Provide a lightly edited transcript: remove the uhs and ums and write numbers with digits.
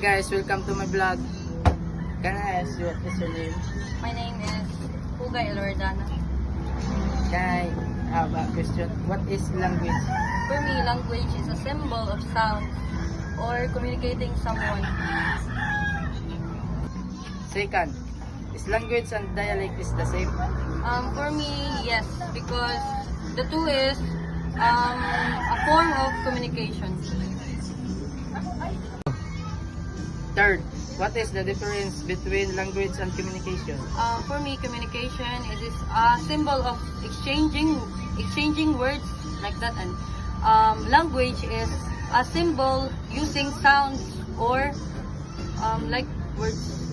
guys, welcome to my vlog. Can I ask you what is your name? My name is Pugay Elordana. Can I have a question? What is language? For me, language is a symbol of sound or communicating someone. Second, is language and dialect is the same? For me, yes, because the two is a form of communication. Third, what is the difference between language and communication? For me, communication is a symbol of exchanging words like that, and language is a symbol using sounds or like words.